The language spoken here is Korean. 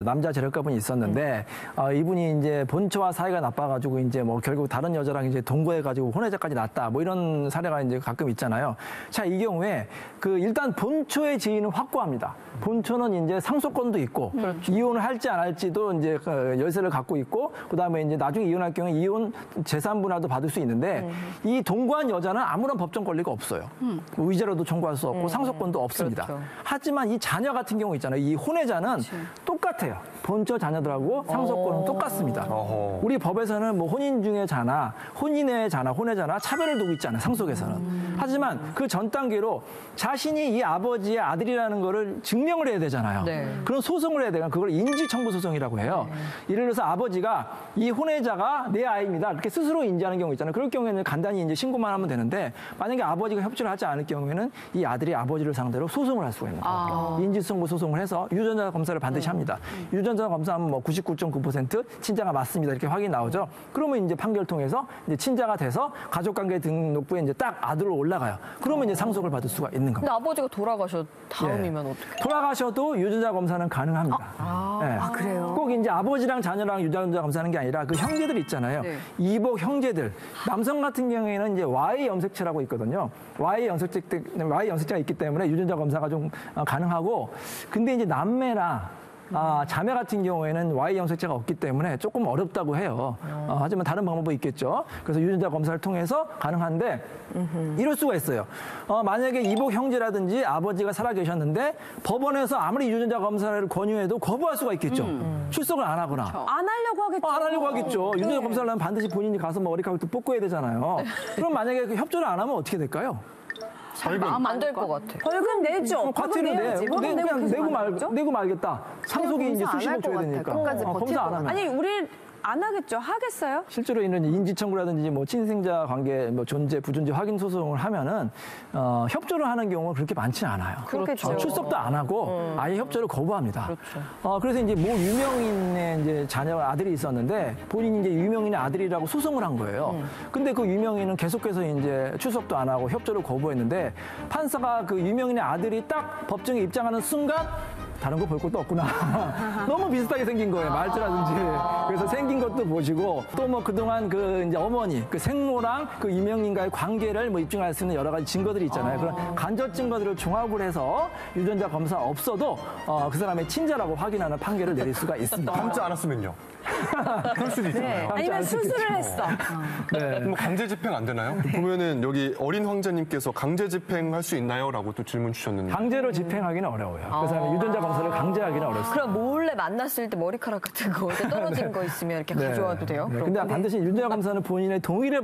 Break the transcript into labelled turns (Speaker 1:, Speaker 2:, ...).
Speaker 1: 남자 재력가분이 있었는데 이분이 이제 본처와 사이가 나빠가지고 이제 뭐 결국 다른 여자랑 이제 동거해가지고 혼외자까지 났다. 뭐 이런 사례가 이제 가끔 있잖아요. 자, 이 경우에 그 일단 본처의 지위는 확고합니다. 본처는 이제 상속권도 있고 이혼을 할지 안 할지도 이제 열쇠를 갖고 있고 그다음에 이제 나중에 이혼할 경우에 이혼 재산 분할도 받을 수 있는데 이 동거한 여자는 아무런 법정 권리가 없어요. 위자료도 청구할 수 없고 상속권도 없습니다.
Speaker 2: 그렇죠.
Speaker 1: 하지만 이 자녀 같은 경우 있잖아요. 이 혼외자는 똑같아요. 본처 자녀들하고 상속권은 똑같습니다. 우리 법에서는 뭐 혼인 중의 자나 혼인의 자나 혼외자나 차별을 두고 있지 않아요. 상속에서는. 하지만 그 전 단계로 자신이 이 아버지의 아들이라는 거를 증명을 해야 되잖아요.
Speaker 2: 네.
Speaker 1: 그런 소송을 해야 되면 그걸 인지청구 소송이라고 해요. 예를 들어서 아버지가 이 혼외자가 내 아이입니다. 이렇게 스스로 인지하는 경우 있잖아요. 그럴 경우에는 간단히 이제 신고만 하면 되는데 만약에 아버지가 협조를 하지 않을 경우에는 이 아들이 아버지를 상대로 소송을 할 수가 있는 거예요. 인지청구 소송을 해서 유전자 검사를 반드시 합니다. 유전자 검사하면 뭐 99.9% 친자가 맞습니다. 이렇게 확인 나오죠. 그러면 이제 판결 통해서 이제 친자가 돼서 가족관계 등록부에 이제 딱 아들로 올라가요. 그러면 이제 상속을 받을 수가 있는 겁니다.
Speaker 2: 근데 아버지가 돌아가셔 다음이면 어떻게?
Speaker 1: 돌아가셔도 유전자 검사는 가능합니다.
Speaker 2: 그래요?
Speaker 1: 꼭 이제 아버지랑 자녀랑 유전자 검사하는 게 아니라 그 형제들 있잖아요.
Speaker 2: 네.
Speaker 1: 이복 형제들. 남성 같은 경우에는 이제 Y 염색체라고 있거든요. Y 염색체가 있기 때문에 유전자 검사가 좀 가능하고 근데 이제 남매나 자매 같은 경우에는 Y 염색체가 없기 때문에 조금 어렵다고 해요. 하지만 다른 방법도 있겠죠. 그래서 유전자 검사를 통해서 가능한데 이럴 수가 있어요. 만약에 이복 형제라든지 아버지가 살아 계셨는데 법원에서 아무리 유전자 검사를 권유해도 거부할 수가 있겠죠. 출석을 안 하거나.
Speaker 3: 안 하려고 하겠죠.
Speaker 1: 안 하려고 하겠죠. 유전자 검사를 하면 반드시 본인이 가서 머리카락도 뽑고 해야 되잖아요. 그럼 만약에 그 협조를 안 하면 어떻게 될까요?
Speaker 2: 마음 안 될 것 같아.
Speaker 3: 벌금 내죠.
Speaker 1: 과태료 내고 말겠다. 상속이 이제 수십억 줘야 되니까.
Speaker 3: 끝까지
Speaker 1: 검사 안 하면.
Speaker 3: 아니 우리 안 하겠죠. 하겠어요?
Speaker 1: 실제로 이런 인지청구라든지 뭐 친생자 관계 뭐 존재 부존재 확인 소송을 하면은 협조를 하는 경우가 그렇게 많지는 않아요.
Speaker 3: 그렇겠죠.
Speaker 1: 출석도 안 하고 아예 협조를 거부합니다.
Speaker 2: 그렇죠.
Speaker 1: 그래서 이제 모 유명인의 이제 자녀 아들이 있었는데 본인이 이제 유명인의 아들이라고 소송을 한 거예요. 근데 그 유명인은 계속해서 이제 출석도 안 하고 협조를 거부했는데 판사가 그 유명인의 아들이 딱 법정에 입장하는 순간 다른 거 볼 것도 없구나. 너무 비슷하게 생긴 거예요. 말투라든지. 그래서 생긴 것도 보시고 또 뭐 그동안 그 이제 어머니, 그 생모랑 그 유명인과의 관계를 뭐 입증할 수 있는 여러 가지 증거들이 있잖아요. 그런 간접 증거들을 종합을 해서 유전자 검사 없어도 그 사람의 친자라고 확인하는 판결을 내릴 수가 있습니다.
Speaker 4: 닮지 않았으면요? 그럴 수도 있잖아요.
Speaker 3: 아니면 수술을 했어.
Speaker 1: 네.
Speaker 4: 뭐 강제 집행 안 되나요? 보면은 여기 어린 황제님께서 강제 집행할 수 있나요? 라고 또 질문 주셨는데.
Speaker 1: 강제로 집행하기는 어려워요. 그 사람의 유전자 검사를 강제하기는 어렵습니다.
Speaker 2: 그럼 몰래 만났을 때 머리카락 같은 거 떨어진 거 있으면 이렇게 가져와도 돼요?
Speaker 1: 근데 반드시 유전자 검사는 본인의 동의를